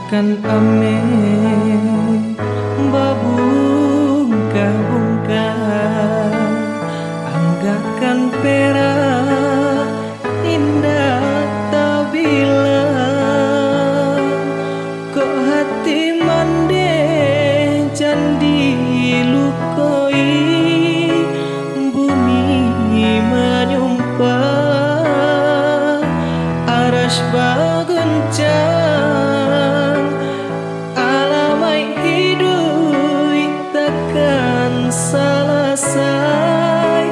Anggakan ame babungkah-bungkah, anggakan perak indah tak bilang. Kok hati mande candi lukoi, bumi menyumpah aras baguncang. Alamai hidup takkan selesai,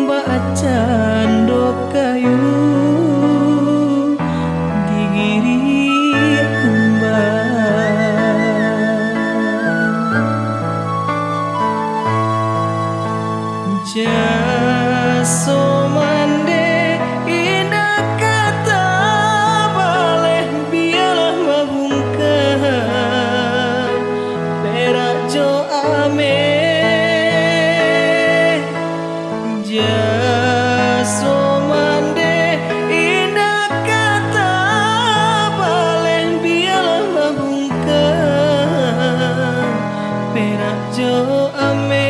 bacaan do kayu digiri kembang. Jaso mande indah kata baleh biarlah babungkah, perak jo ame. Jaso mande indah kata baleh biarlah babungkah, perak jo ame.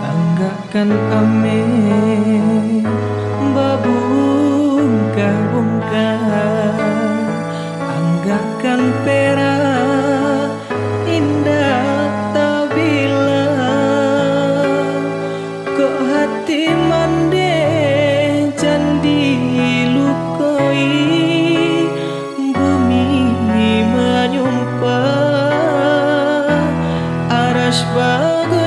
Anggakan ame babungkah-bungkah, anggakan perak indah tak bilang. Kok hati mande candi lukoi, bumi menyumpah aras bagus